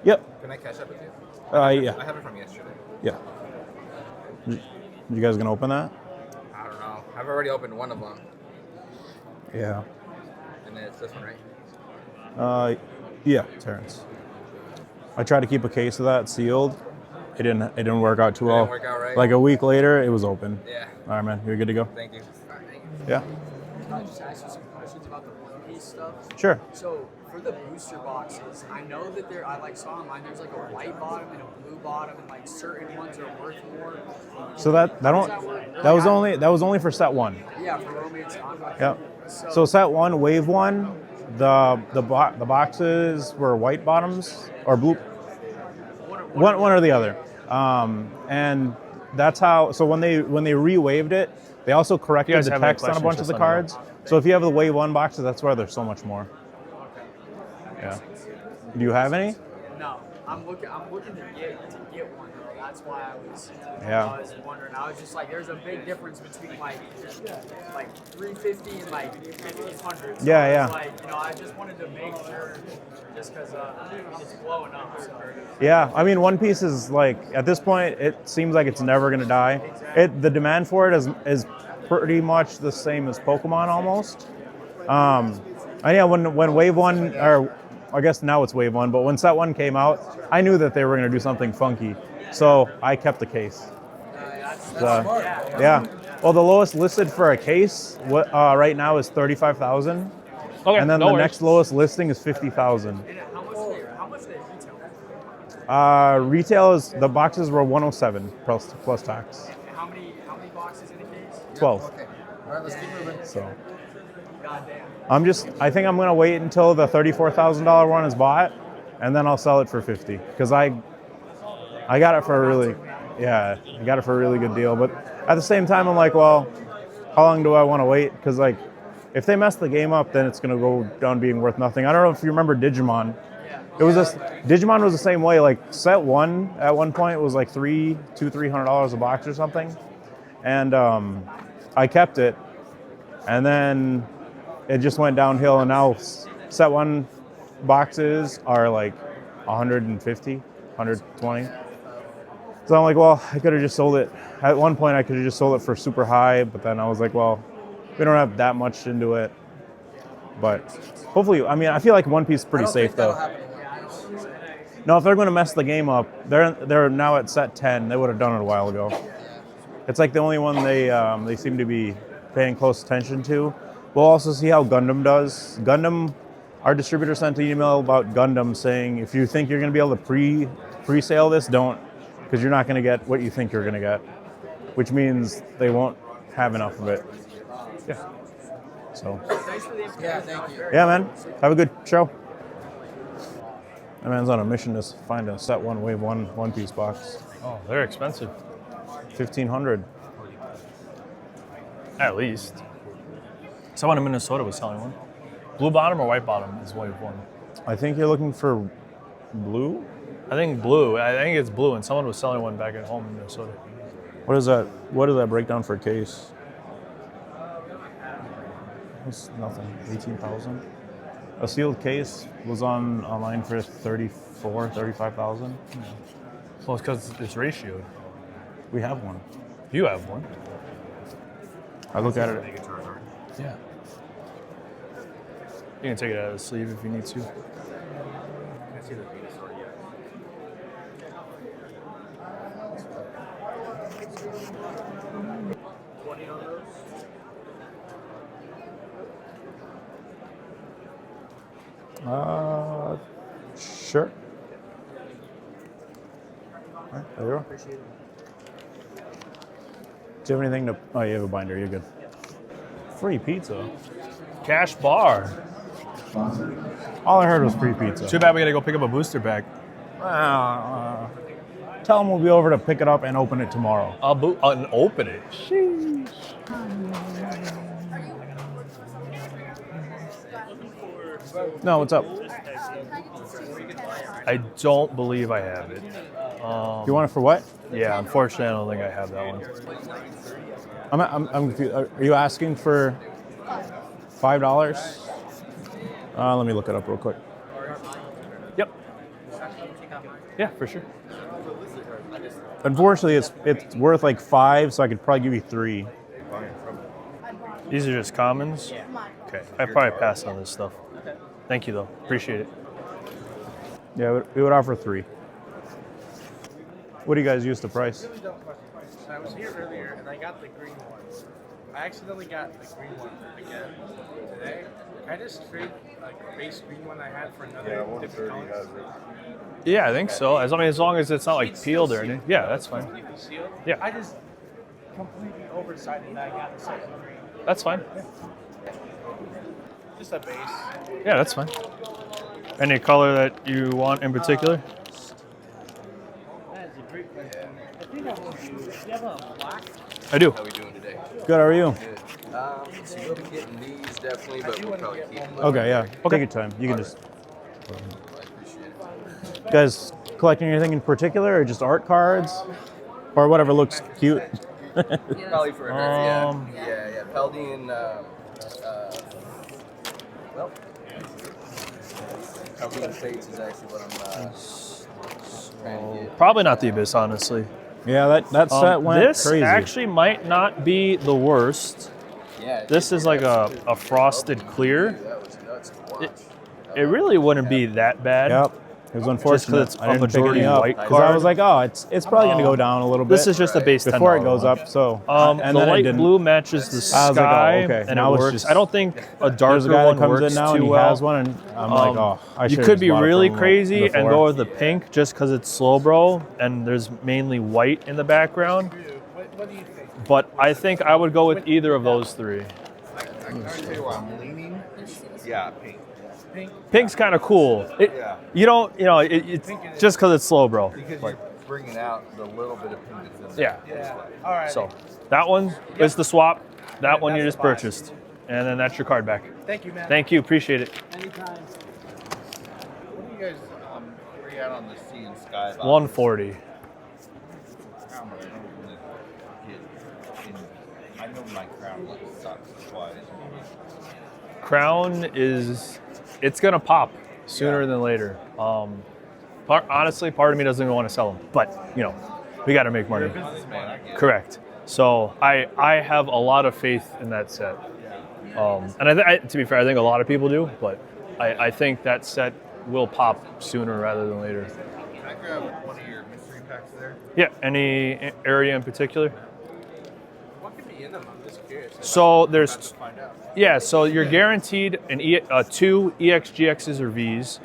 Yep. Can I catch up with you? Yeah. I have it from yesterday. Yeah. You guys gonna open that? I don't know. I've already opened one of them. Yeah. And then it's this one, right? Yeah, Terrence. I tried to keep a case of that sealed. It didn't work out too well. Didn't work out right? Like a week later, it was open. Yeah. All right, man. You're good to go. Thank you. Yeah. Can I just ask you some questions about the One Piece stuff? Sure. So for the booster boxes, I know that I saw online there's like a white bottom and a blue bottom, and like certain ones are worth more. So that was only for set 1. Yeah, for romance non. Yeah. So set 1, wave 1, the boxes were white bottoms or blue. One or the other. And that's how. So when they re-waved it, they also corrected the text on a bunch of the cards. So if you have the wave 1 boxes, that's why there's so much more. Yeah. Do you have any? No, I'm looking to get one though. That's why I was wondering. I was just like, there's a big difference between like 350 and like 1500. So Yeah. I just wanted to make sure, just because it's blowing up. So. Yeah, I mean, One Piece is like, at this point, it seems like it's never gonna die. The demand for it is pretty much the same as Pokemon almost. And yeah, when Wave 1, or I guess now it's Wave 1, but when Set 1 came out, I knew that they were gonna do something funky. So I kept the case. Yeah. Well, the lowest listed for a case right now is 35,000. Okay. And then the next lowest listing is 50,000. How much they retail? Retail is, the boxes were 107 plus tax. And how many boxes in a case? 12. Okay. All right, let's keep moving. So Goddamn. I think I'm gonna wait until the $34,000 one is bought, and then I'll sell it for 50 because I got it for I got it for a really good deal. But at the same time, I'm like, well, how long do I want to wait? Because like, if they mess the game up, then it's gonna go down being worth nothing. I don't know if you remember Digimon. Digimon was the same way. Like set 1 at one point was like $300 a box or something, and I kept it, and then it just went downhill. And now set 1 boxes are like 150, 120. So I'm like, well, I could have just sold it. At one point, I could have just sold it for super high, but then I was like, well, we don't have that much into it. But hopefully, I mean, I feel like One Piece is pretty safe though. No, if they're going to mess the game up, they're now at set 10. They would have done it a while ago. It's like the only one they seem to be paying close attention to. We'll also see how Gundam does. Our distributor sent an email about Gundam saying, if you think you're going to be able to pre-sale this, don't, because you're not going to get what you think you're going to get, which means they won't have enough of it. Yeah. So. Yeah, thank you. Yeah, man. Have a good show. That man's on a mission to find a set 1 wave 1 One Piece box. Oh, they're expensive. 1,500. At least. Someone in Minnesota was selling one. Blue bottom or white bottom is wave 1. I think you're looking for blue? I think blue. I think it's blue, and someone was selling one back at home in Minnesota. What is that? What does that break down for a case? It's nothing. 18,000. A sealed case was online for 35,000. Well, it's because it's ratioed. We have one. You have one. I look at it. Yeah. You can take it out of the sleeve if you need to. Sure. All right, there you go. Do you have anything to? Oh, you have a binder. You're good. Free pizza. Cash bar. All I heard was free pizza. Too bad we gotta go pick up a booster pack. Tell them we'll be over to pick it up and open it tomorrow. I'll open it. Sheesh. No, what's up? I don't believe I have it. You want it for what? Yeah, unfortunately, I don't think I have that one. I'm confused. Are you asking for $5? Let me look it up real quick. Yep. Yeah, for sure. Unfortunately, it's worth like 5, so I could probably give you 3. These are just commons? Okay. I probably pass on this stuff. Thank you, though. Appreciate it. Yeah, we would offer 3. What do you guys use to price? Really dumb question. So I was here earlier and I got the green one. I accidentally got the green one again today. Can I just trade like the base green one I had for another different color? Yeah, I think so. As long as it's not like peeled or anything. Yeah, that's fine. Completely sealed? Yeah. I just completely oversighted and I got the second green. That's fine. Just a base. Yeah, that's fine. Any color that you want in particular? That is a great question. I think I will do. Do you have a black? I do. How we doing today? Good, how are you? Good. So we'll be getting these definitely, but we'll probably keep them. Okay, yeah. Okay. Take your time. You can just. I appreciate it. You guys collecting anything in particular, or just art cards, or whatever looks cute? Probably for her, yeah. Um, Yeah. Paldean, well, Paldean Fates is actually what I'm trying to get. Probably not the Abyss, honestly. Yeah, that set went This crazy. actually might not be the worst. Yeah, This is like a frosted clear. that was nuts to watch. It really wouldn't be that bad. Yep. It was unfortunate. it's I a didn't pick majority any up white because I card. was like, oh, it's probably going to go down a little bit. This is just a base $10 before it goes one. up. So The and then it light didn't. blue matches the I was like, oh, sky, okay. and Now it it's works. just- I don't think a There's darker a guy one that comes works in now too and he well. has one, and I'm like, oh, I You should could be really crazy and go with the pink. pink just because it's slow bro, and there's mainly white in the background. What do you think? But I think I would go with either of those 3. I can tell you where I'm leaning. Yeah, pink. Pink's kind of cool. Yeah. It's just because it's slow bro. Because you're bringing out the little bit of pink that's in there. Yeah. Yeah. All right. So that one is the swap. That one you That's just the buy. purchased, and then that's your card back. Thank you, man. Thank you, appreciate it. Anytime. What do you guys, where you at on the sea and sky? 140. I know my crown like sucks twice. Crown it's gonna pop sooner than later. Honestly, part of me doesn't even want to sell them, but we got to make money. Correct. So I have a lot of faith in that set, and to be fair, I think a lot of people do, but I think that set will pop sooner rather than later. Can I grab one of your mystery packs there? Yeah. Any area in particular? What could be in them? I'm just curious. So there's Find out. Yeah, so you're guaranteed 2 EXGXs or Vs.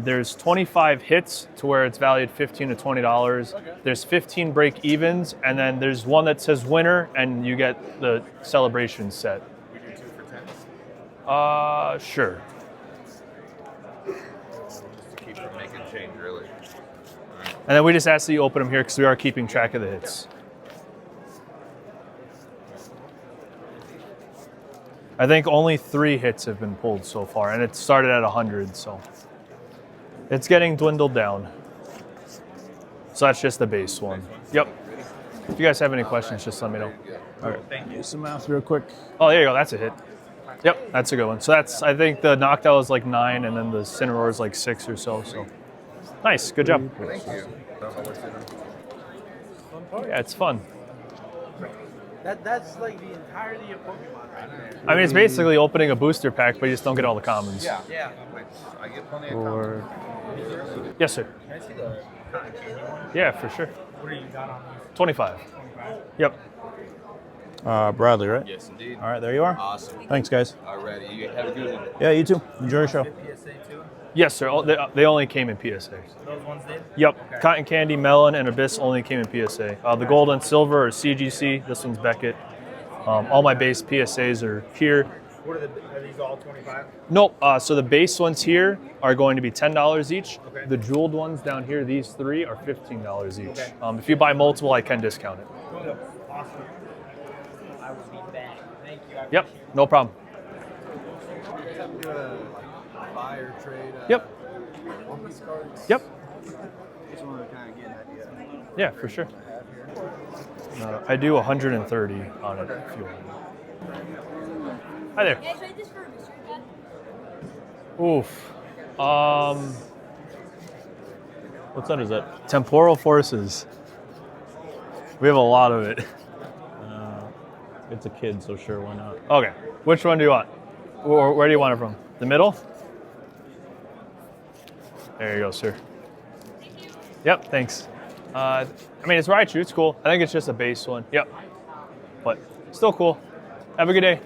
There's 25 hits to where it's valued $15 to $20. Okay. There's 15 break evens, and then there's one that says winner, and you get the celebration set. We do 2 for 10. Sure. Just to keep from making change, really. And then we just ask that you open them here because we are keeping track of the hits. I think only 3 hits have been pulled so far, and it started at 100, so it's getting dwindled down. So that's just the base one. Yep. If you guys have any questions, just let me know. All right, thank you. Some math real quick. Oh, there you go. That's a hit. Yep, that's a good one. So I think the knockdown was like 9, and then the Cineroar is like 6 or so. So nice. Good job. Thank you. I don't know what's in them. Yeah, it's fun. That's like the entirety of Pokemon right there. I mean, it's basically opening a booster pack, but you just don't get all the commons. Yeah. Yeah. Which I get plenty of Or comments. Yes, sir. Can I see the cotton candy one? Yeah, for sure. What do you got on these? 25. 25? Yep. Bradley, right? Yes, indeed. All right, there you are. Awesome. Thanks, guys. Alrighty, you have a good one. Yeah, you too. Enjoy your show. PSA too? Yes, sir. They only came in PSA. Those ones did? Yep. Okay. Cotton Candy, Melon, and Abyss only came in PSA. The Gold and Silver are CGC. This one's Beckett. All my base PSAs are here. What are these all 25? Nope. So the base ones here are going to be $10 each. Okay. The jeweled ones down here, these 3 are $15 each. Okay. If you buy multiple, I can discount it. Cool. Awesome. I will be back. Thank you. I Yep. No problem. Do a buy or trade. Yep. One piece cards. Yep. Just want to kind of get an idea. Yeah, for sure. I do 130 on it if you want. Hi there. Yeah, trade this for a mystery pack. Oof. What set is that? Temporal forces. We have a lot of it. It's a kid, so sure, why not? Okay. Which one do you want? Or where do you want it from? The middle? There you go, sir. Yep, thanks. I mean, it's Raichu. It's cool. I think it's just a base one. Yep. But still cool. Have a good day.